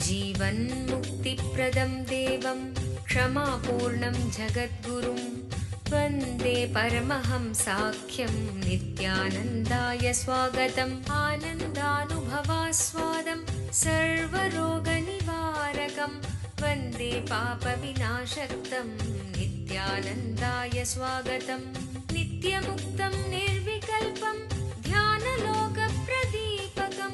जीवन्मुक्तिप्रदं देवं क्षमापूर्णं जगद्गुरुं वन्दे परमहंसाख्यं नित्यानन्दाय स्वागतम्। आनन्दानुभवास्वादं सर्वरोगनिवारकं वन्दे पापविनाशक्तं नित्यानन्दाय स्वागतम्। नित्यमुक्तं निर्विकल्पं ध्यानलोकप्रदीपकं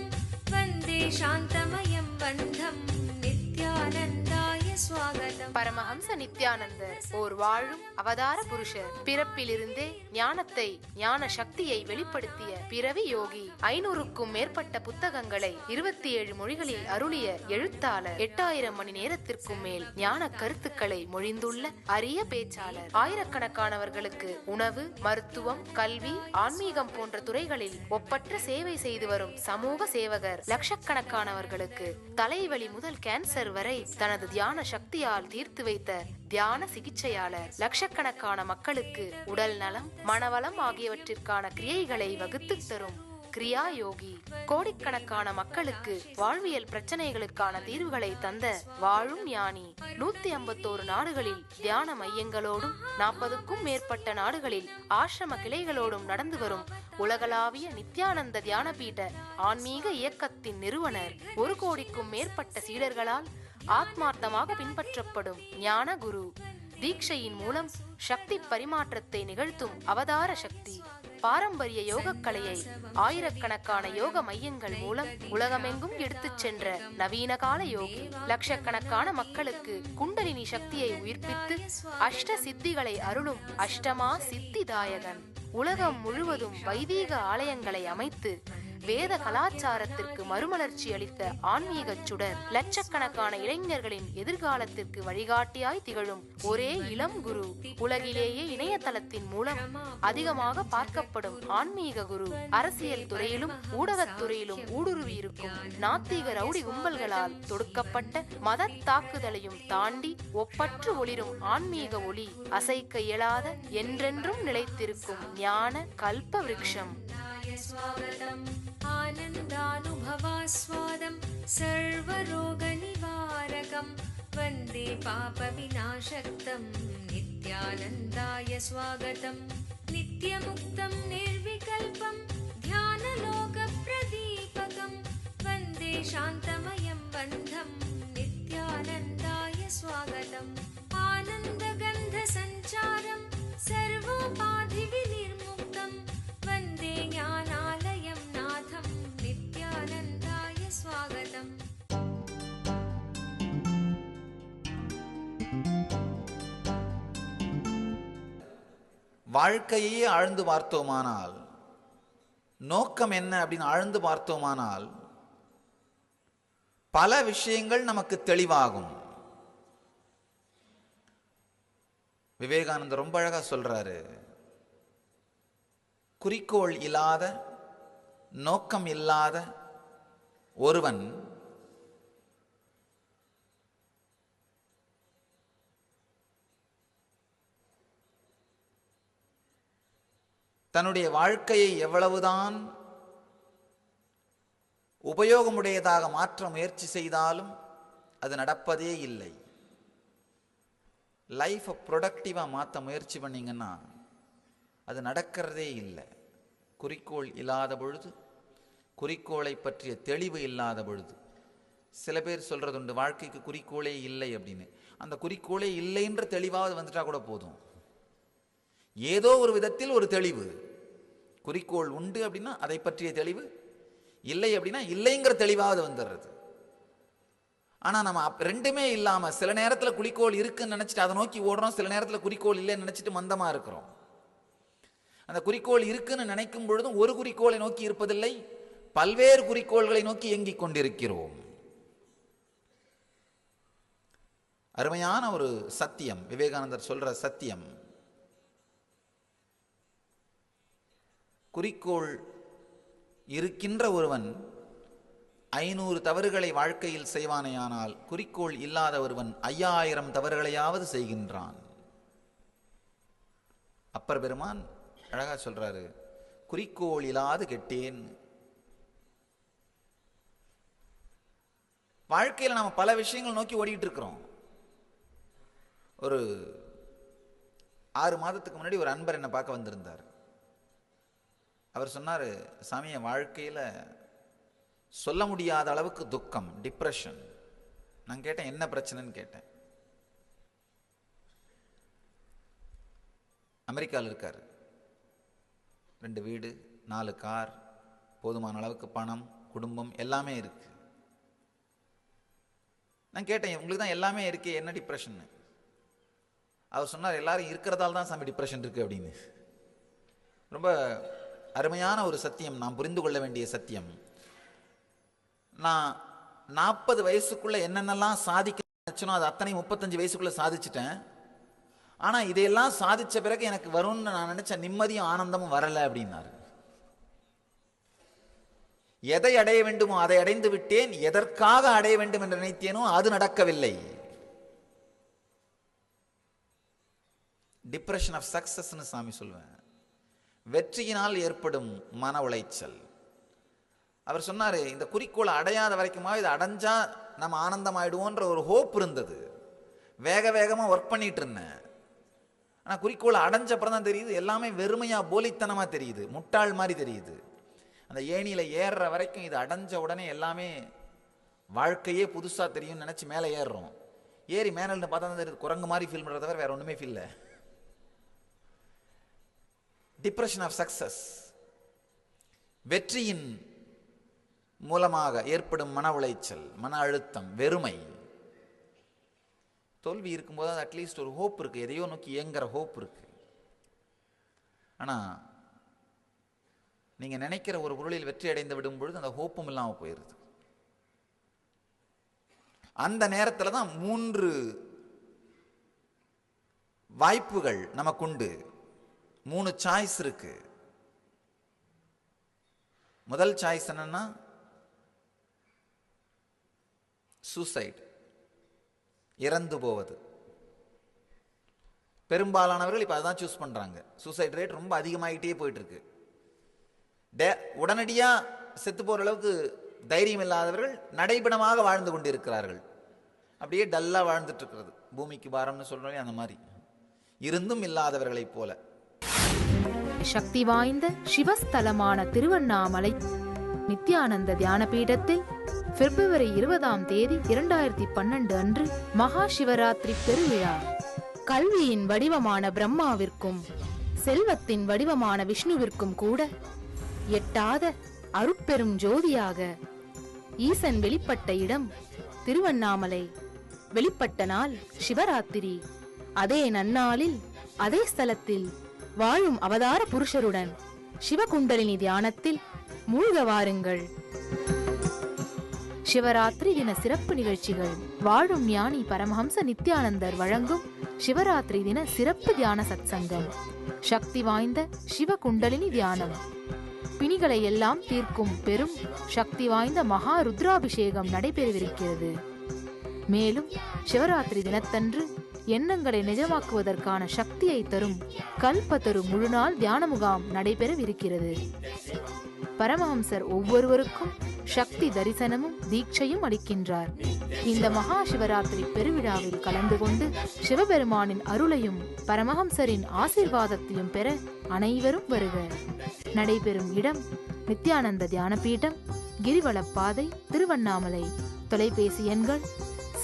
वन्दे शान्तमयं बन्धं नित्यानन्दाय स्वागतम्। பரமஹம்ச நித்யானந்தர் ஓர் வாழும் அவதார புருஷர். பிறப்பிலிருந்தே ஞானத்தை, ஞான சக்தியை வெளிப்படுத்திய பிறவி யோகி. 500க்கும் மேற்பட்ட புத்தகங்களை 27 மொழிகளில் அருளிய எழுத்தாளர். 8000 மணி நேரத்திற்கும் மேல் ஞான கருத்துக்களை மொழிந்துள்ள அரிய பேச்சாளர். ஆயிரக்கணக்கானவர்களுக்கு உணவு, மருத்துவம், கல்வி, ஆன்மீகம் போன்ற துறைகளில் ஒப்பற்ற சேவை செய்து வரும் சமூக சேவகர். லட்சக்கணக்கானவர்களுக்கு தலைவலி முதல் கேன்சர் வரை தனது தியான சக்தியால் தீர்த்து வைத்த தியான சிகிச்சையாளர். லட்சக்கணக்கான மக்களுக்கு உடல் நலம், மனவளம் ஆகியவற்றிற்கான கிரியைகளை வகுத்து தரும் கிரியா யோகி. கோடிக்கணக்கான மக்களுக்கு வாழ்வியல் பிரச்சனைகளுக்கான தீர்வுகளை தந்த வாழும் ஞானி. 151 நாடுகளில் தியான மையங்களோடும் 40க்கும் மேற்பட்ட நாடுகளில் ஆசிரம கிளைகளோடும் நடந்து வரும் உலகளாவிய நித்யானந்த தியானபீட ஆன்மீக இயக்கத்தின் நிறுவனர். 1 கோடிக்கும் மேற்பட்ட சீடர்களால் ஆத்மார்த்தமாக பின்பற்றப்படும் ஞான குரு. தீட்சையின் மூலம் சக்தி பரிமாற்றத்தை நிகழ்த்தும் அவதார சக்தி. பாரம்பரிய யோகக்கலையை ஆயிரக்கணக்கான யோக மையங்கள் மூலம் உலகமெங்கும் எடுத்துச் சென்ற நவீன கால யோகி. லட்சக்கணக்கான மக்களுக்கு குண்டலினி சக்தியை உயிர்ப்பித்து அஷ்ட சித்திகளை அருளும் அஷ்டமா சித்திதாயகன். உலகம் முழுவதும் வைதீக ஆலயங்களை அமைத்து வேத கலாச்சாரத்திற்கு மறுமலர்ச்சி அளித்த ஆன்மீக சுடர். லட்சக்கணக்கான இளைஞர்களின் எதிர்காலத்திற்கு வழிகாட்டியாய் திகழும் ஒரே இளம் குரு. உலகிலேயே இணையதளத்தின் மூலம் அதிகமாக பார்க்கப்படும் ஆன்மீக குரு. அரசியல் துறையிலும் ஊடகத்துறையிலும் ஊடுருவி இருக்கும் நாத்திக ரவுடி கும்பல்களால் தொடுக்கப்பட்ட மத தாக்குதலையும் தாண்டி ஒப்பற்று ஒளிரும் ஆன்மீக ஒளி. அசைக்க இயலாத, என்றென்றும் நிலைத்திருக்கும் ஞான கல்ப விருட்சம். आनन्दानुभवास्वादं सर्वरोगनिवारकं वन्दे पापविनाशक्तं नित्यानन्दाय स्वागतम्। नित्यमुक्तं निर्विकल्पं ध्यानलोकप्रदीपकं वन्दे शान्तमयं बन्धं नित्यानन्दाय स्वागतम्। आनन्दगन्धसञ्चारं सर्वोपाधिविनिर्मुक्तं वन्दे ज्ञानालयं नाथं नित्यानन्दाय स्वागतम्। வாழ்க்கையே ஆழ்ந்து பார்த்தோமானால், நோக்கம் என்ன அப்படின்னு ஆழ்ந்து பார்த்தோமானால் பல விஷயங்கள் நமக்கு தெளிவாகும். விவேகானந்தர் ரொம்ப அழகா சொல்றாரு, குறிக்கோள் இல்லாத, நோக்கம் இல்லாத ஒருவன் தன்னுடைய வாழ்க்கையை எவ்வளவுதான் உபயோகமுடையதாக மாற்ற முயற்சி செய்தாலும் அது நடப்பதே இல்லை. லைஃப்பை ப்ரொடக்டிவாக மாற்ற முயற்சி பண்ணிங்கன்னா அது நடக்கிறதே இல்லை. குறிக்கோள் இல்லாத பொழுது, குறிக்கோளை பற்றிய தெளிவு இல்லாத பொழுது. சில பேர் சொல்கிறது உண்டு, வாழ்க்கைக்கு குறிக்கோளே இல்லை அப்படின்னு. அந்த குறிக்கோளே இல்லைன்ற தெளிவாவது வந்துட்டா கூட போதும். ஏதோ ஒரு விதத்தில் ஒரு தெளிவு. குறிக்கோள் உண்டு அப்படின்னா அதை பற்றிய தெளிவு, இல்லை அப்படின்னா இல்லைங்கிற தெளிவாவது வந்துடுறது. ஆனால் நம்ம ரெண்டுமே இல்லாமல் சில நேரத்தில் குறிக்கோள் இருக்குன்னு நினச்சிட்டு அதை நோக்கி ஓடுறோம், சில நேரத்தில் குறிக்கோள் இல்லைன்னு நினச்சிட்டு மந்தமாக இருக்கிறோம். அந்த குறிக்கோள் இருக்குன்னு நினைக்கும் பொழுதும் ஒரு குறிக்கோளை நோக்கி இருப்பதில்லை, பல்வேறு குறிக்கோள்களை நோக்கி இயங்கிக் கொண்டிருக்கிறோம். அருமையான ஒரு சத்தியம் விவேகானந்தர் சொல்ற சத்தியம். குறிக்கோள் இருக்கின்ற ஒருவன் 500 தவறுகளை வாழ்க்கையில் செய்வானேயானால், குறிக்கோள் இல்லாத ஒருவன் 5000 தவறுகளையாவது செய்கின்றான். அப்பர் பெருமான் அழகா சொல்றாரு, குறிக்கோள் இல்லாது கெட்டேன். வாழ்க்கையில் நாம் பல விஷயங்கள் நோக்கி ஓடிட்டு இருக்கிறோம். ஒரு 6 மாதத்துக்கு முன்னாடி ஒரு அன்பர் என்னை பார்க்க வந்திருந்தார். அவர் சொன்னார், சாமி, என் வாழ்க்கையில் சொல்ல முடியாத அளவுக்கு துக்கம், டிப்ரெஷன். நான் கேட்டேன், என்ன பிரச்சனைன்னு கேட்டேன். அமெரிக்காவில் இருக்கார். 2 வீடு, 4 கார், போதுமான அளவுக்கு பணம், குடும்பம் எல்லாமே இருக்கு. நான் கேட்டேன், உங்களுக்கு தான் எல்லாமே இருக்கே, என்ன டிப்ரெஷன்? அவர் சொன்னார், எல்லாரும் இருக்கிறதால தான் சாமி டிப்ரெஷன் இருக்கு அப்படின்னு. ரொம்ப அருமையான ஒரு சத்தியம், நாம் புரிந்து கொள்ள வேண்டிய சத்தியம். நான் 40 வயசுக்குள்ள என்னென்னலாம் சாதிக்க நினைச்சனோ அது அத்தனை 35 வயசுக்குள்ள சாதிச்சிட்டேன். ஆனா இதையெல்லாம் சாதிச்ச பிறகு எனக்கு வரும்னு நான் நினைச்ச நிம்மதியும் ஆனந்தமும் வரல அப்படின்னாரு. எதை அடைய வேண்டுமோ அதை அடைந்து விட்டேன், எதற்காக அடைய வேண்டும் என்று நினைத்தேனோ அது நடக்கவில்லை. டிப்ரெஷன் ஆஃப் சக்சஸ்னு சாமி சொல்வேன். வெற்றியினால் ஏற்படும் மன உளைச்சல். அவர் சொன்னாரு, இந்த குறிக்கோளை அடையாத வரைக்குமா இது அடைஞ்சா நம்ம ஆனந்தம் ஆயிடுவோன்ற ஒரு ஹோப் இருந்தது. வேக வேகமா ஒர்க் பண்ணிட்டு இருந்தேன். ஆனா குறிக்கோளை அடைஞ்ச அப்புறம் தான் தெரியுது எல்லாமே வெறுமையா போலித்தனமா தெரியுது, முட்டாள் மாதிரி தெரியுது. அந்த ஏணியில ஏறுற வரைக்கும் இது அடைஞ்ச உடனே எல்லாமே வாழ்க்கையே புதுசா தெரியும் நினைச்சு மேலே ஏறுறோம். ஏறி மேல பார்த்தா தான் தெரியுது குரங்கு மாதிரி ஃபீல் பண்றத தவிர வேற ஒண்ணுமே ஃபீல் இல்லை. டிப்ரெஷன் ஆஃப் சக்சஸ், வெற்றியின் மூலமாக ஏற்படும் மன உளைச்சல், மன அழுத்தம், வெறுமை. தோல்வி இருக்கும்போது அது அட்லீஸ்ட் ஒரு ஹோப் இருக்கு, எதையோ நோக்கி இயங்குற ஹோப் இருக்கு. ஆனா நீங்க நினைக்கிற ஒரு பொருளில் வெற்றி அடைந்து விடும் பொழுது அந்த ஹோப்பும் இல்லாமல் போயிருது. அந்த நேரத்தில் தான் 3 வாய்ப்புகள் நமக்குண்டு, 3 சாய்ஸ் இருக்கு. முதல் சாய்ஸ் என்னன்னா சூசைட், இறந்து போவது. பெரும்பாலானவர்கள் இப்ப அதான் சூஸ் பண்றாங்க. சூசைட் ரேட் ரொம்ப அதிகமாகிட்டே போயிட்டு இருக்கு. உடனடியா செத்து போற அளவுக்கு தைரியம் இல்லாதவர்கள் நடைபெணமாக வாழ்ந்து கொண்டிருக்கிறார்கள். அப்படியே டல்லா வாழ்ந்துட்டு இருக்கிறது, பூமிக்கு பாரம்னு சொல்றோம் அந்த மாதிரி இருந்தும் இல்லாதவர்களைப் போல. சக்தி வாய்ந்த சிவஸ்தலமான திருவண்ணாமலை நித்யானந்த தியான பீடத்தில் பிப்ரவரி 20ஆம் தேதி 2012 அன்று மகா சிவராத்திரி பெருவிழா. கல்வியின் வடிவமான பிரம்மாவிற்கும் செல்வத்தின் வடிவமான விஷ்ணுவிற்கும் கூட எட்டாத அருட்பெரும் ஜோதியாக ஈசன் வெளிப்பட்ட இடம் திருவண்ணாமலை. வெளிப்பட்ட நாள் சிவராத்திரி. அதே நன்னாளில் அதே ஸ்தலத்தில் வாழும் அவதார புருஷருடன் சிவகுண்டலினி தியானத்தில் மூழ்க வாருங்கள். சிவராத்திரி தின சிறப்பு நிகழ்ச்சிகள். வாழும் ஞானி பரமஹம்ச நித்யானந்தர் வழங்கும் சிவராத்திரி தின சிறப்பு தியான சத்சங்கம். சக்தி வாய்ந்த சிவகுண்டலினி தியானம். பிணிகளை எல்லாம் தீர்க்கும் பெரும் சக்தி வாய்ந்த மகா ருத்ராபிஷேகம் நடைபெறவிருக்கிறது. மேலும் சிவராத்திரி தினத்தன்று எண்ணங்களை நிஜமாக்குவதற்கான சக்தியை தரும் கல்பத்தரு முழுநாள் தியான முகாம் நடைபெறவிருக்கிறது. பரமஹம்சர் ஒவ்வொருவருக்கும் சக்தி தரிசனமும் தீட்சையும் அளிக்கின்றார். இந்த மகா சிவராத்திரி பெருவிழாவில் கலந்து கொண்டு சிவபெருமானின் அருளையும் பரமஹம்சரின் ஆசீர்வாதத்தையும் பெற அனைவரும் வருக. நடைபெறும் இடம் நித்யானந்த தியான பீடம், கிரிவலப்பாதை, திருவண்ணாமலை. தொலைபேசி எண்கள்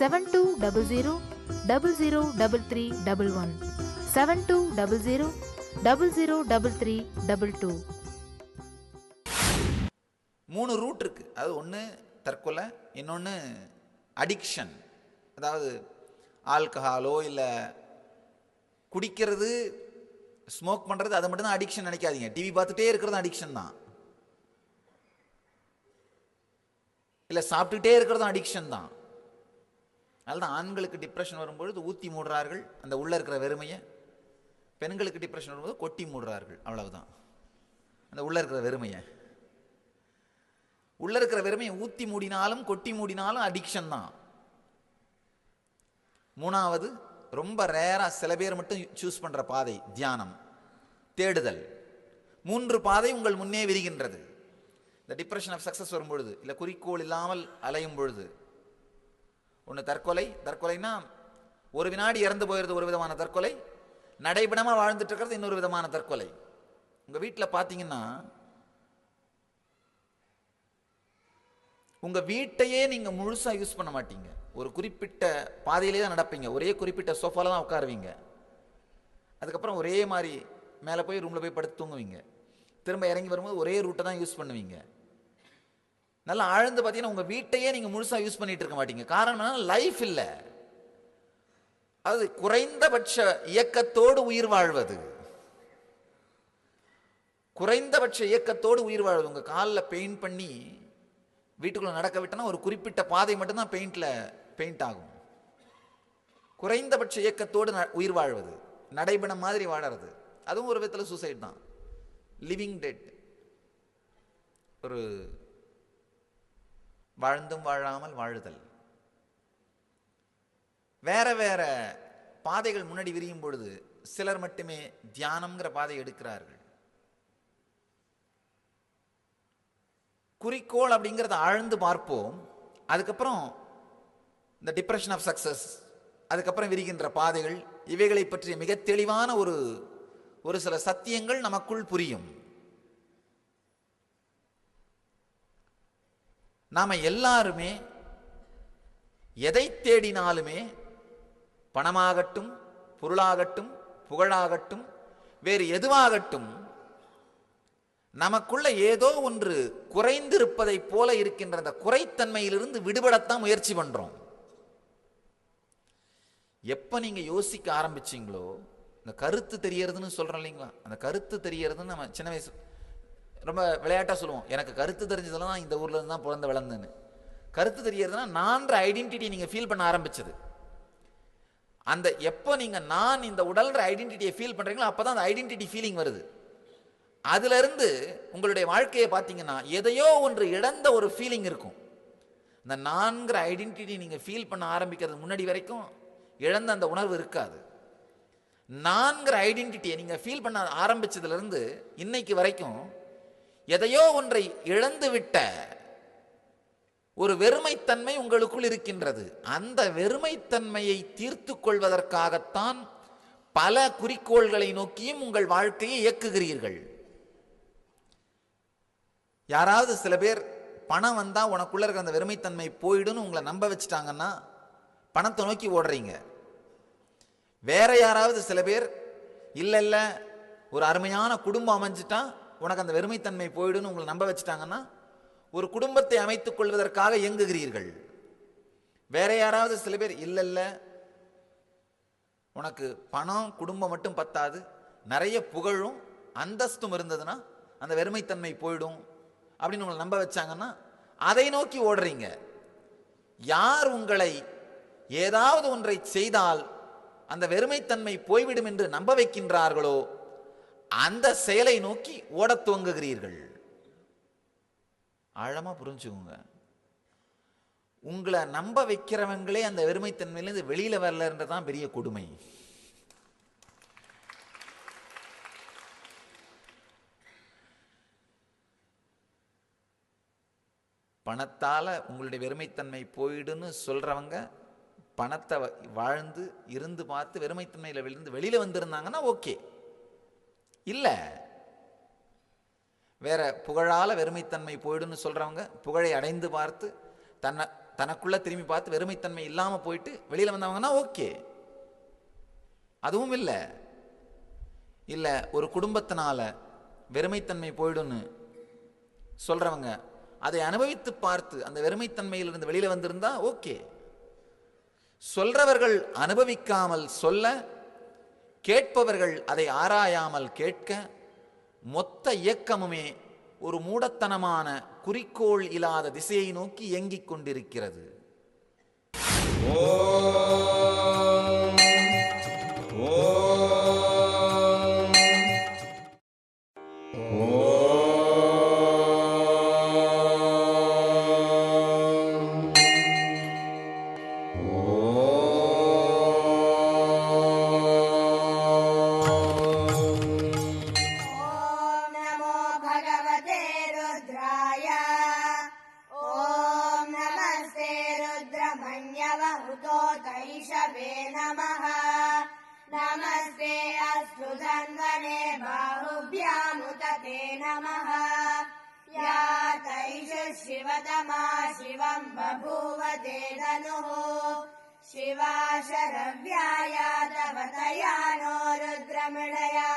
7200003311 7200003322. 3 ரூட் இருக்கு. அது ஒன்று தற்கொலை, இன்னொன்று அடிக்ஷன். அதாவது ஆல்கஹாலோ இல்லை குடிக்கிறது, ஸ்மோக் பண்ணுறது, அதை மட்டும்தான் அடிக்ஷன் நினைக்காதீங்க. டிவி பார்த்துட்டே இருக்கிறது அடிக்ஷன் தான். இல்லை சாப்பிட்டுட்டே இருக்கிறதும் அடிக்ஷன் தான். அதுதான் ஆண்களுக்கு டிப்ரெஷன் வரும்பொழுது ஊற்றி மூடுறார்கள் அந்த உள்ள இருக்கிற வெறுமையை. பெண்களுக்கு டிப்ரெஷன் வரும்போது கொட்டி மூடுறார்கள். அவ்வளவுதான். அந்த உள்ள இருக்கிற வெறுமையை ஊற்றி மூடினாலும் கொட்டி மூடினாலும் அடிக்ஷன் தான். 3வது ரொம்ப ரேரா சில பேர் மட்டும் சூஸ் பண்ற பாதை தியானம், தேடுதல். 3 பாதை உங்கள் முன்னே விரிகின்றது. இந்த டிப்ரெஷன் ஆஃப் சக்சஸ் வரும்பொழுது, இல்லை குறிக்கோள் இல்லாமல் அலையும் பொழுது, ஒன்று தற்கொலை. தற்கொலைனா ஒரு வினாடி இறந்து போயிடுறது ஒரு விதமான தற்கொலை, நடைபெணமாக வாழ்ந்துட்டு இருக்கிறது இன்னொரு விதமான தற்கொலை. உங்கள் வீட்டில் பார்த்தீங்கன்னா உங்கள் வீட்டையே நீங்கள் முழுசாக யூஸ் பண்ண மாட்டீங்க. ஒரு குறிப்பிட்ட பாதையிலே தான் நடப்பீங்க, ஒரே குறிப்பிட்ட சோஃபாவில் தான் உட்காருவீங்க. அதுக்கப்புறம் ஒரே மாதிரி மேலே போய் ரூமில் போய் படுத்து தூங்குவீங்க. திரும்ப இறங்கி வரும்போது ஒரே ரூட்டை தான் யூஸ் பண்ணுவீங்க. நல்லா ஆழ்ந்து பார்த்தீங்கன்னா உங்கள் வீட்டையே நீங்கள் முழுசாக யூஸ் பண்ணிட்டு இருக்க மாட்டீங்க. காரணம் லைஃப் இல்லை, அது குறைந்தபட்ச இயக்கத்தோடு உயிர் வாழ்வது. குறைந்தபட்ச இயக்கத்தோடு உயிர் வாழ்வது. உங்கள் காலில் பெயிண்ட் பண்ணி வீட்டுக்குள்ள நடக்க விட்டனா ஒரு குறிப்பிட்ட பாதை மட்டும்தான் பெயிண்ட் ஆகும். குறைந்தபட்ச இயக்கத்தோடு உயிர் வாழ்வது, நடைபெணம் மாதிரி வாழறது, அதுவும் ஒரு விதத்தில் சூசைட் தான். லிவிங் டெட், ஒரு வாழ்ந்தும் வாழாமல் வாழுதல். வேற வேற பாதைகள் முன்னாடி விரியும் பொழுது சிலர் மட்டுமே தியானம்ங்கிற பாதை எடுக்கிறார்கள். குறிக்கோள் அப்படிங்கிறத ஆழ்ந்து பார்ப்போம். அதுக்கப்புறம் இந்த டிப்ரெஷன் ஆஃப் சக்சஸ், அதுக்கப்புறம் விரிகின்ற பாதைகள், இவைகளை பற்றிய மிக தெளிவான ஒரு சில சத்தியங்கள் நமக்குள் புரியும். நாம எல்லாருமே எதை தேடினாலுமே, பணமாகட்டும், பொருளாகட்டும், புகழாகட்டும், வேறு எதுவாகட்டும், நமக்குள்ள ஏதோ ஒன்று குறைந்திருப்பதை போல இருக்கின்ற அந்த குறைத்தன்மையிலிருந்து விடுபடத்தான் முயற்சி பண்றோம். எப்ப நீங்க யோசிக்க ஆரம்பிச்சீங்களோ, இந்த கருத்து தெரியறதுன்னு சொல்றோம் இல்லைங்களா, அந்த கருத்து தெரியறதுன்னு நம்ம சின்ன வயசு ரொம்ப விளையாட்டா சொல்லுவோம், எனக்கு கருத்து தெரிஞ்சதெல்லாம் இந்த ஊர்ல இருந்து தான் பிறந்த வளர்ந்துன்னு. கருத்து தெரியறதுன்னா நான்ற ஐடென்டிட்டி நீங்க ஃபீல் பண்ண ஆரம்பிச்சது. அந்த எப்போ நீங்க நான் இந்த உடல்ற ஐடென்டிட்டியை ஃபீல் பண்றீங்களோ அப்பதான் அந்த ஐடென்டிட்டி ஃபீலிங் வருது. அதுல இருந்து உங்களுடைய வாழ்க்கையை பார்த்தீங்கன்னா எதையோ ஒன்று இழந்த ஒரு ஃபீலிங் இருக்கும். இந்த நான்கிற ஐடென்டிட்டி நீங்க ஃபீல் பண்ண ஆரம்பிக்கிறது முன்னாடி வரைக்கும் இழந்த அந்த உணர்வு இருக்காது. நான்கிற ஐடென்டிட்டியை நீங்க ஃபீல் பண்ண ஆரம்பிச்சதுல இருந்து இன்னைக்கு வரைக்கும் எதையோ ஒன்றை இழந்து விட்ட ஒரு வெறுமைத்தன்மை உங்களுக்குள் இருக்கின்றது. அந்த வெறுமைத்தன்மையை தீர்த்து கொள்வதற்காகத்தான் பல குறிக்கோள்களை நோக்கியும் உங்கள் வாழ்க்கையை இயக்குகிறீர்கள். யாராவது சில பேர் பணம் வந்தா உனக்குள்ள இருக்க அந்த வெறுமைத்தன்மை போயிடுன்னு உங்களை நம்ப வச்சுட்டாங்கன்னா பணத்தை நோக்கி ஓடுறீங்க. வேற யாராவது சில பேர் இல்ல இல்ல ஒரு அருமையான குடும்பம் அமைஞ்சிட்டா உனக்கு அந்த வெறுமைத்தன்மை போயிடுன்னு உங்களை நம்ப வச்சுட்டாங்கன்னா ஒரு குடும்பத்தை அமைத்துக் கொள்வதற்காக இயங்குகிறீர்கள். வேற யாராவது சில பேர் இல்ல இல்ல உனக்கு பணம் குடும்பம் மட்டும் பத்தாது, நிறைய புகழும் அந்தஸ்தும் இருந்ததுன்னா அந்த வெறுமைத்தன்மை போயிடும் அப்படின்னு உங்களை நம்ப வச்சாங்கன்னா அதை நோக்கி ஓடுறீங்க. யார் உங்களை ஏதாவது ஒன்றை செய்தால் அந்த வெறுமைத்தன்மை போய்விடும் என்று நம்ப வைக்கின்றார்களோ அந்த செயலை நோக்கி ஓடத் துவங்குகிறீர்கள். ஆழமா புரிஞ்சுக்கோங்க. உங்களை நம்ப வைக்கிறவங்களே அந்த வெறுமைத்தன்மையிலிருந்து வெளியில வரலன்றதான் பெரிய கொடுமை. பணத்தால உங்களுடைய வெறுமைத்தன்மை போயிடுன்னு சொல்றவங்க பணத்தை வாழ்ந்து இருந்து பார்த்து வெறுமைத்தன்மையில விழுந்து வெளியில வந்திருந்தாங்கன்னா ஓகே. இல்ல வேற புகழால வெறுமைத்தன்மை போயிடுன்னு சொல்றவங்க புகழை அடைந்து பார்த்து தனக்குள்ள திரும்பி பார்த்து வெறுமைத்தன்மை இல்லாம போயிட்டு வெளியில வந்தவங்கன்னா ஓகே. அதுவும் இல்லை. இல்ல ஒரு குடும்பத்தினால வெறுமைத்தன்மை போயிடுன்னு சொல்றவங்க அதை அனுபவித்து பார்த்து அந்த வெறுமைத்தன்மையிலிருந்து வெளியில வந்திருந்தா ஓகே. சொல்றவர்கள் அனுபவிக்காமல் சொல்ல, கேட்பவர்கள் அதை ஆராயாமல் கேட்க, மொத்த இயக்கமுமே ஒரு மூடத்தனமான குறிக்கோள் இல்லாத திசையை நோக்கி இயங்கிக் கொண்டிருக்கிறது. ताभ्यामुत ते नमः। या तैष शिवतमा शिवम् बभूव ते धनुः शिवा शरव्याया तव तया नो रुद्रमृडया।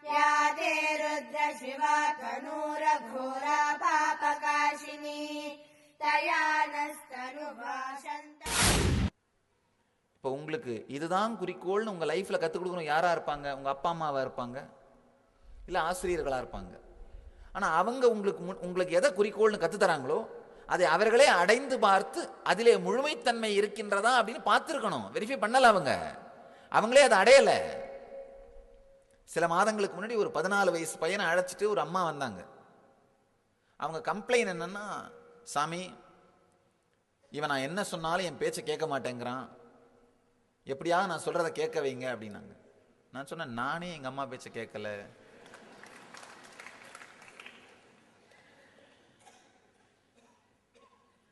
या ते रुद्र शिवा तनूरघोरा पापकाशिनी तया नस्तनुभाषन्त। இப்போ உங்களுக்கு இதுதான் குறிக்கோள்னு உங்கள் லைஃப்பில் கற்றுக் கொடுக்கணும். யாராக இருப்பாங்க? உங்கள் அப்பா அம்மாவாக இருப்பாங்க, இல்லை ஆசிரியர்களாக இருப்பாங்க. ஆனால் அவங்க உங்களுக்கு எதை குறிக்கோள்னு கற்றுத்தராங்களோ அதை அவர்களே அடைந்து பார்த்து அதிலே முழுமைத்தன்மை இருக்கின்றதா அப்படின்னு பார்த்துருக்கணும். வெரிஃபை பண்ணலை. அவங்களே அதை அடையலை. சில மாதங்களுக்கு முன்னாடி ஒரு 14 வயசு பையனை அழைச்சிட்டு ஒரு அம்மா வந்தாங்க. அவங்க கம்ப்ளைண்ட் என்னன்னா, சாமி இவன் நான் என்ன சொன்னாலும் என் பேச்சை கேட்க மாட்டேங்கிறான், எப்படியாவது நான் சொல்றதை கேட்க வைங்க அப்படின்னாங்க. நான் சொன்னேன், நானே எங்க அம்மா பேச்சை கேட்கல,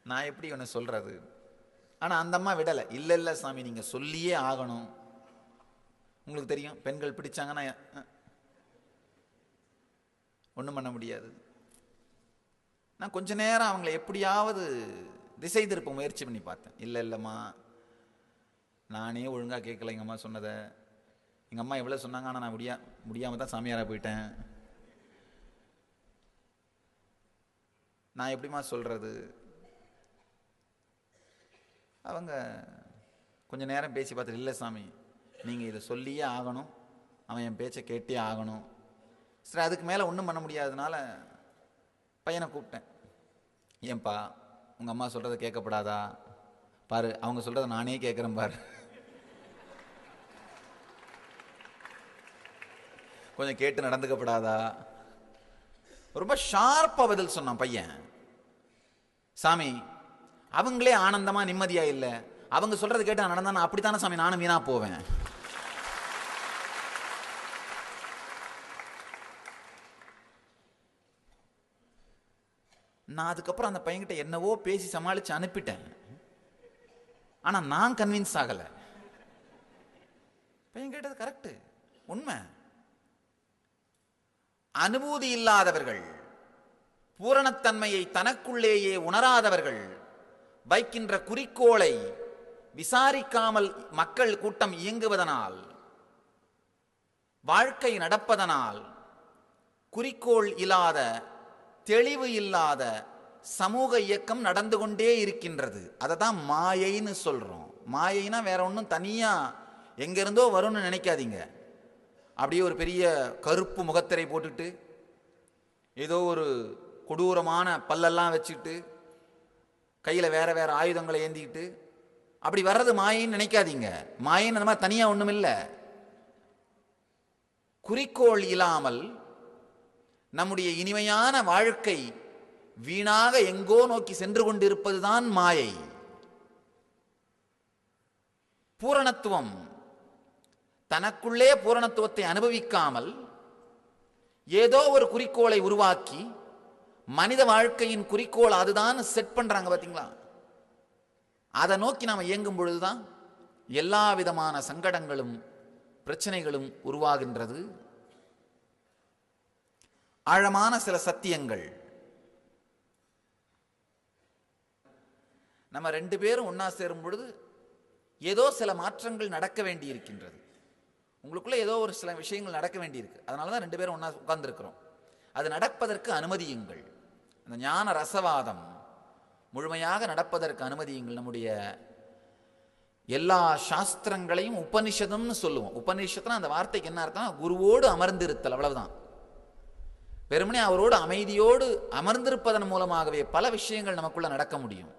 நான் எப்படி இவனை சொல்றது? ஆனா அந்த அம்மா விடலை. இல்லை இல்லை சாமி, நீங்க சொல்லியே ஆகணும். உங்களுக்கு தெரியும், பெண்கள் பிடிச்சாங்கன்னா ஒன்றும் பண்ண முடியாது. நான் கொஞ்ச நேரம் அவங்களை எப்படியாவது திசை திருப்ப முயற்சி பண்ணி பார்த்தேன். இல்லை இல்லைம்மா, நானே ஒழுங்காக கேட்கல எங்கள் அம்மா சொன்னதை. எங்கள் அம்மா எவ்வளோ சொன்னாங்க, ஆனால் நான் முடியாமல் தான் சாமியாராக போயிட்டேன். நான் எப்படிமா சொல்கிறது? அவங்க கொஞ்ச நேரம் பேசி பார்த்துட்டு, இல்லை சாமி நீங்கள் இதை சொல்லியே ஆகணும், அவன் என் பேச்சை கேட்டே ஆகணும். சரி, அதுக்கு மேலே ஒன்றும் பண்ண முடியாததுனால பையனை கூப்பிட்டேன். ஏன்பா உங்கள் அம்மா சொல்கிறத கேட்கப்படாதா? பாரு, அவங்க சொல்கிறத நானே கேட்குறேன் பாரு, கொஞ்சம் கேட்டு நடந்துக்கப்படாதா? ரொம்ப ஷார்ப்பாக பதில் சொன்னான் பையன். சாமி அவங்களே ஆனந்தமாக நிம்மதியாக இல்லை, அவங்க சொல்கிறத கேட்டு நான் நடந்தானே அப்படித்தானே சாமி நானும் வீணாக போவேன். நான் அதுக்கப்புறம் அந்த பையன்கிட்ட என்னவோ பேசி சமாளித்து அனுப்பிட்டேன். ஆனால் நான் கன்வின்ஸ் ஆகலை. பையன் கேட்டது கரெக்டு, உண்மை. அனுபூதி இல்லாதவர்கள், பூரணத்தன்மையை தனக்குள்ளேயே உணராதவர்கள் வைக்கின்ற குறிக்கோளை விசாரிக்காமல் மக்கள் கூட்டம் இயங்குவதனால், வாழ்க்கை நடப்பதனால் குறிக்கோள் இல்லாத, தெளிவு இல்லாத சமூக இயக்கம் நடந்து கொண்டே இருக்கின்றது. அதை தான் மாயைன்னு சொல்றோம். மாயைனா வேற ஒன்றும் தனியா எங்கிருந்தோ வரும்னு நினைக்காதீங்க. அப்படியே ஒரு பெரிய கருப்பு முகத்திரை போட்டுட்டு ஏதோ ஒரு கொடூரமான பல்லெல்லாம் வச்சுட்டு கையில் வேற வேற ஆயுதங்களை ஏந்திக்கிட்டு அப்படி வர்றது மாயைன்னு நினைக்காதீங்க. மாயைன்னு அந்த மாதிரி தனியாக ஒன்றும் இல்லை. குறிக்கோள் இல்லாமல் நம்முடைய இனிமையான வாழ்க்கை வீணாக எங்கோ நோக்கி சென்று கொண்டிருப்பதுதான் மாயை. பூரணத்துவம், தனக்குள்ளே பூரணத்துவத்தை அனுபவிக்காமல் ஏதோ ஒரு குறிக்கோளை உருவாக்கி மனித வாழ்க்கையின் குறிக்கோள் அதுதான் செட் பண்றாங்க பார்த்தீங்களா? அதை நோக்கி நாம் இயங்கும் பொழுதுதான் எல்லா விதமான சங்கடங்களும் பிரச்சனைகளும் உருவாகின்றது. ஆழமான சில சத்தியங்கள். நம்ம 2 பேரும் ஒன்னா சேரும் பொழுது ஏதோ சில மாற்றங்கள் நடக்க வேண்டி இருக்கின்றது. உங்களுக்குள்ள ஏதோ ஒரு சில விஷயங்கள் நடக்க வேண்டியிருக்கு. அதனால தான் 2 பேரும் ஒன்னா உட்கார்ந்துருக்கிறோம். அது நடப்பதற்கு அனுமதியுங்கள். அந்த ஞான ரசவாதம் முழுமையாக நடப்பதற்கு அனுமதியுங்கள். நம்முடைய எல்லா சாஸ்திரங்களையும் உபனிஷதம்னு சொல்லுவோம். உபனிஷத்துனா அந்த வார்த்தைக்கு என்ன அர்த்தம்? குருவோடு அமர்ந்திருத்தல், அவ்வளவுதான். வெறுமனே அவரோடு அமைதியோடு அமர்ந்திருப்பதன் மூலமாகவே பல விஷயங்கள் நமக்குள்ள நடக்க முடியும்.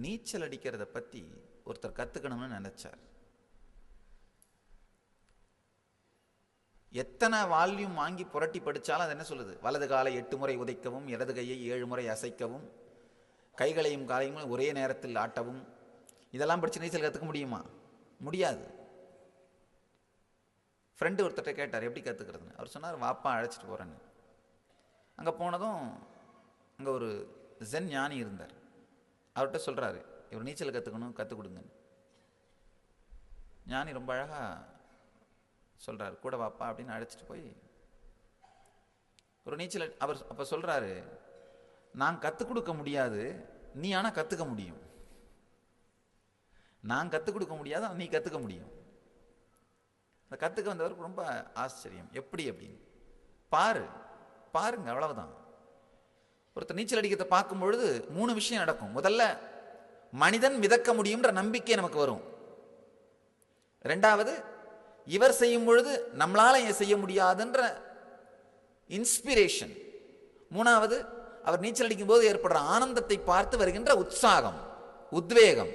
நீச்சல் அடிக்கிறத பத்தி ஒருத்தர் கத்துக்கணும்னு நினைச்சார். எத்தனை வால்யூம் வாங்கி புரட்டி படிச்சாலும் அது என்ன சொல்லுது? வலது காலை 8 முறை உதைக்கவும், இடது கையை 7 முறை அசைக்கவும், கைகளையும் காலையும் ஒரே நேரத்தில் ஆட்டவும். இதெல்லாம் படிச்சு நீச்சல் கத்துக்க முடியுமா? முடியாது. ஃப்ரெண்டு ஒருத்தர் கேட்டார், எப்படி கத்துக்கிறதுன்னு. அவர் சொன்னார், வாப்பா அழைச்சிட்டு போறேன்னு. அங்க போனதும் அங்க ஒரு ஜென் ஞானி இருந்தார். அவர்கிட்ட சொல்றாரு, இவர் நீச்சல் கத்துக்கணும், கற்றுக் கொடுங்க. ஞானி ரொம்ப அழகாக சொல்கிறார், கூட வாப்பா அப்படின்னு அழைச்சிட்டு போய் ஒரு நீச்சல் அவர் அப்போ சொல்கிறாரு, நான் கற்றுக் கொடுக்க முடியாது, நீ ஆனால் கற்றுக்க முடியும். நான் கற்றுக் கொடுக்க முடியாது, நீ கற்றுக்க முடியும். அந்த கற்றுக்க வந்தவருக்கு ரொம்ப ஆச்சரியம். எப்படி அப்படின்னு பாருங்க, அவ்வளவுதான். ஒருத்தர் நீச்சல் அடிக்கிறத பார்க்கும் பொழுது 3 விஷயம் நடக்கும். முதல்ல மனிதன் மிதக்க முடியும்ன்ற நம்பிக்கை நமக்கு வரும். 2வது இவர் செய்யும் பொழுது நம்மளால ஏன் செய்ய முடியாதுன்ற இன்ஸ்பிரேஷன். 3வது அவர் நீச்சல் அடிக்கும் போது ஏற்படுற ஆனந்தத்தை பார்த்து வருகின்ற உற்சாகம், உத்வேகம்.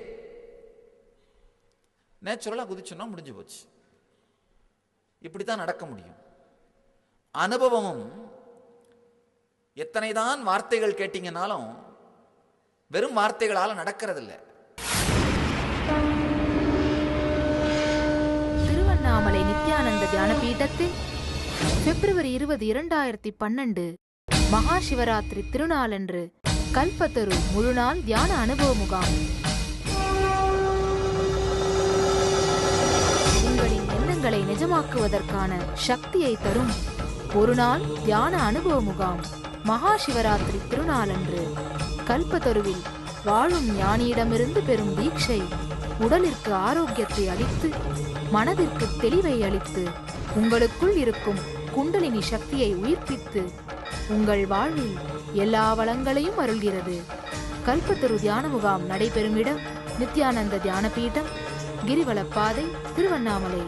நேச்சுரலா குதிச்சோன்னா முடிஞ்சு போச்சு. இப்படித்தான் நடக்க முடியும். அனுபவமும் எத்தனைதான் வார்த்தைகள் கேட்டீங்கன்னாலும் வெறும் வார்த்தைகளால நடக்கிறது இல்லை. திருவண்ணாமலை நித்யானந்த தியானபீடத்தில் பிப்ரவரி 20, 2012 மகா சிவராத்திரி திருநாளன்று கல்பத்தரு முழுநாள் தியான அனுபவ முகாம். உங்களின் எண்ணங்களை நிஜமாக்குவதற்கான சக்தியை தரும் ஒரு நாள் தியான அனுபவ முகாம். மகா சிவராத்திரி திருநாளன்று கல்பத்தருவில் வாழும் ஞானியிடமிருந்து பெறும் தீட்சை உடலிற்கு ஆரோக்கியத்தை அளித்து மனதிற்கு தெளிவை அளித்து உங்களுக்குள் இருக்கும் குண்டலினி சக்தியை உயிர்ப்பித்து உங்கள் வாழ்வில் எல்லா வளங்களையும் அருள்கிறது. கல்பத்தரு தியான முகாம் நடைபெறும் இடம் நித்யானந்த தியானபீடம், கிரிவலப்பாதை, திருவண்ணாமலை.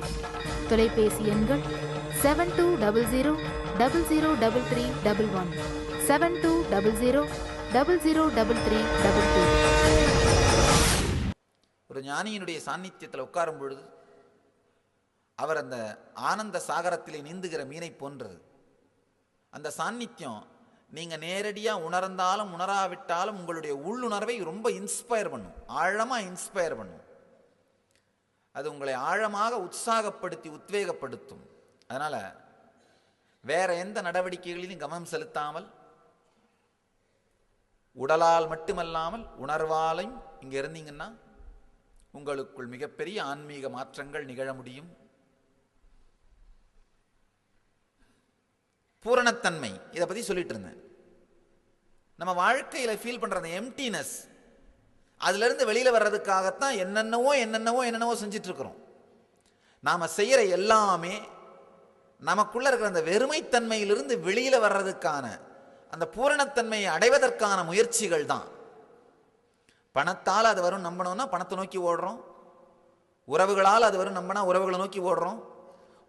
தொலைபேசி எண்கள் 7200003311 7200003322. ஒரு ஞானியினுடைய சாநித்தியத்தில் உட்காரும் பொழுது அவர் அந்த ஆனந்த சாகரத்திலே நீந்துகிற மீனை போன்றது. அந்த சாநித்தியம் நீங்க நேரடியா உணர்ந்தாலும் உணராவிட்டாலும் உங்களுடைய உள்ளுணர்வை ரொம்ப இன்ஸ்பயர் பண்ணும், ஆழமா இன்ஸ்பயர் பண்ணும். அது உங்களை ஆழமாக உற்சாகப்படுத்தி உத்வேகப்படுத்தும். அதனால வேற எந்த நடவடிக்கைகளிலும் கவனம் செலுத்தாமல் உடலால் மட்டுமல்லாமல் உணர்வாலையும் இங்க இருந்தீங்கன்னா உங்களுக்குள் மிகப்பெரிய ஆன்மீக மாற்றங்கள் நிகழ முடியும். பூரணத்தன்மை, இதை பத்தி சொல்லிட்டு இருந்தேன். நம்ம வாழ்க்கையில ஃபீல் பண்ற அந்த எம்டினஸ், அதுல இருந்து வெளியில வர்றதுக்காகத்தான் என்னென்னவோ செஞ்சிட்டு இருக்கிறோம். நாம செய்யற எல்லாமே நமக்குள்ள இருக்கிற அந்த வெறுமைத்தன்மையிலிருந்து வெளியில வர்றதுக்கான, அந்த பூரணத்தன்மையை அடைவதற்கான முயற்சிகள் தான். பணத்தால் அது வரும் நம்பணும்னா பணத்தை நோக்கி ஓடுறோம், உறவுகளால் அது வரும் நம்பினா உறவுகளை நோக்கி ஓடுறோம்,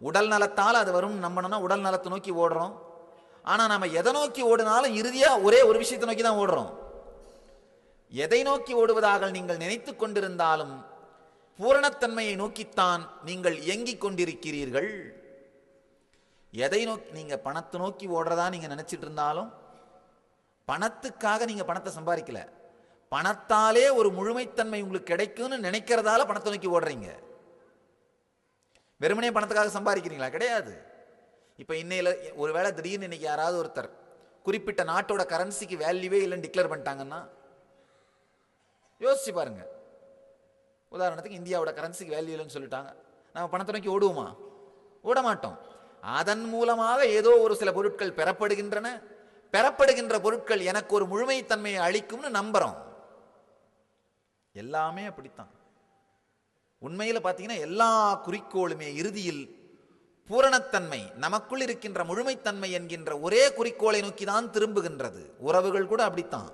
உடல் நலத்தால் அது வரும் நம்பணும்னா உடல் நலத்தை நோக்கி ஓடுறோம். ஆனா நம்ம எதை நோக்கி ஓடினாலும் இறுதியா ஒரே ஒரு விஷயத்தை நோக்கி தான் ஓடுறோம். எதை நோக்கி ஓடுவதாக நீங்கள் நினைத்துக் கொண்டிருந்தாலும் பூரணத்தன்மையை நோக்கித்தான் நீங்கள் இயங்கிக் கொண்டிருக்கிறீர்கள். எதை நோக்கி, நீங்க பணத்தை நோக்கி ஓடுறதா நீங்க நினைச்சிட்டு இருந்தாலும் பணத்துக்காக நீங்க பணத்தை சம்பாதிக்கல, பணத்தாலே ஒரு முழுமைத்தன்மை உங்களுக்கு கிடைக்கும்னு நினைக்கிறதால பணத்தை நோக்கி ஓடுறீங்க. வெறுமனே பணத்துக்காக சம்பாதிக்கிறீங்களா? கிடையாது. இப்ப இன்னையில ஒருவேளை திடீர்னு இன்னைக்கு யாராவது ஒருத்தர் குறிப்பிட்ட நாட்டோட கரன்சிக்கு வேல்யூவே இல்லைன்னு டிக்ளேர் பண்ணிட்டாங்கன்னா யோசிச்சு பாருங்க. உதாரணத்துக்கு இந்தியாவோட கரன்சிக்கு வேல்யூ இல்லைன்னு சொல்லிட்டாங்க, நம்ம பணத்தை நோக்கி ஓடுவோமா? ஓட மாட்டோம். அதன் மூலமாக ஏதோ ஒரு சில பொருட்கள் பெறப்படுகின்றன, பெறப்படுகின்ற பொருட்கள் எனக்கு ஒரு முழுமைத்தன்மையை அளிக்கும்னு நம்புறோம். எல்லாமே அப்படித்தான். உண்மையில பார்த்தீங்கன்னா எல்லா குறிக்கோளுமே இறுதியில் பூரணத்தன்மை, நமக்குள் இருக்கின்ற முழுமைத்தன்மை என்கின்ற ஒரே குறிக்கோளை நோக்கி தான் திரும்புகின்றது. உறவுகள் கூட அப்படித்தான்.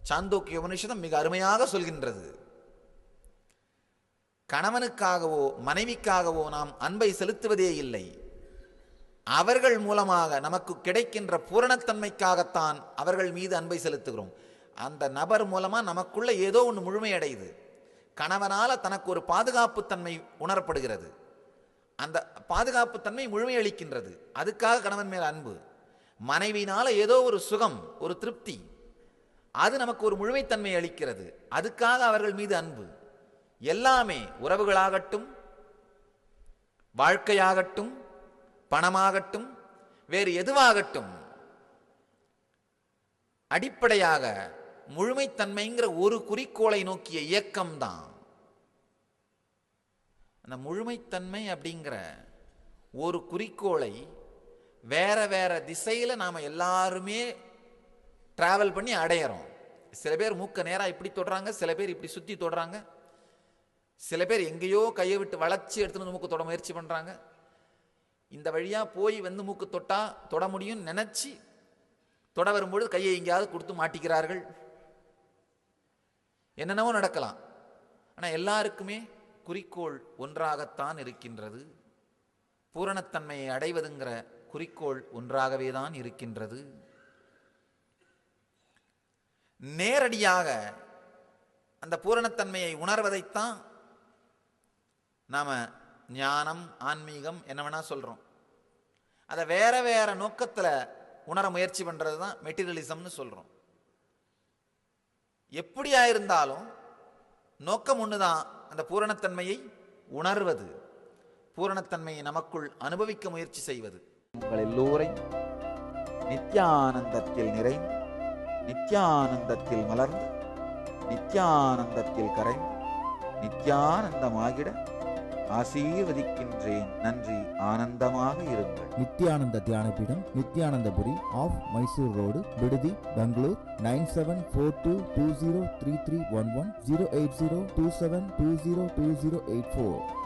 சாந்தோக்கிய உபனிஷதம் மிக அருமையாக சொல்கின்றது. கணவனுக்காகவோ மனைவிக்காகவோ நாம் அன்பை செலுத்துவதே இல்லை. அவர்கள் மூலமாக நமக்கு கிடைக்கின்ற பூரணத்தன்மைக்காகத்தான் அவர்கள் மீது அன்பை செலுத்துகிறோம். அந்த நபர் மூலமா நமக்குள்ள ஏதோ ஒன்று முழுமையடையுது. கணவனால தனக்கு ஒரு பாதுகாப்பு தன்மை உணரப்படுகிறது, அந்த பாதுகாப்பு தன்மை முழுமையளிக்கின்றது, அதுக்காக கணவன் மேல் அன்பு. மனைவினால ஏதோ ஒரு சுகம், ஒரு திருப்தி, அது நமக்கு ஒரு முழுமைத்தன்மை அளிக்கிறது, அதுக்காக அவர்கள் மீது அன்பு. எல்லாமே உறவுகளாகட்டும், வாழ்க்கையாகட்டும், பணமாகட்டும், வேறு எதுவாகட்டும், அடிப்படையாக முழுமைத்தன்மைங்கிற ஒரு குறிக்கோளை நோக்கிய இயக்கம்தான். அந்த முழுமைத்தன்மை அப்படிங்கிற ஒரு குறிக்கோளை வேற வேற திசையில் நாம் எல்லாருமே டிராவல் பண்ணி அடையிறோம். சில பேர் மூக்க நேராக இப்படி தொடுறாங்க, சில பேர் இப்படி சுற்றி தொடுறாங்க, சில பேர் எங்கேயோ கையை விட்டு வளைச்சி எடுத்துன்னு வந்து மூக்கு தொட முயற்சி பண்ணுறாங்க. இந்த வழியாக போய் வந்து மூக்கு தொட்டா தொட முடியும்னு நினச்சி தொட வரும்பொழுது கையை எங்கேயாவது கொடுத்து மாட்டிக்கிறார்கள். என்னென்னவோ நடக்கலாம். ஆனால் எல்லாருக்குமே குறிக்கோள் ஒன்றாகத்தான் இருக்கின்றது. பூரணத்தன்மையை அடைவதுங்கிற குறிக்கோள் ஒன்றாகவே தான் இருக்கின்றது. நேரடியாக அந்த பூரணத்தன்மையை உணர்வதைத்தான் நாம் ஞானம், ஆன்மீகம் என்ன வேணா சொல்கிறோம். அதை வேற வேற நோக்கத்தில் உணர முயற்சி பண்ணுறது தான் மெட்டீரியலிசம்னு சொல்கிறோம். எப்படியா இருந்தாலும் நோக்கம் ஒன்று தான், அந்த பூரணத்தன்மையை உணர்வது, பூரணத்தன்மையை நமக்குள் அனுபவிக்க முயற்சி செய்வது. உங்கள் எல்லோரையும் நித்யானந்தத்தில் நிறைந்து, நித்யானந்தத்தில் மலர்ந்து, நித்யானந்தத்தில் கரைந்து, நித்யானந்தமாகிட ஆசீர்வதிக்கின்றேன். நன்றி. ஆனந்தமாக இருங்கள். நித்யானந்த தியானபீடம், நித்யானந்தபுரி ஆஃப் மைசூர் ரோடு, விடுதி, பெங்களூர். 9742203311 08027202084.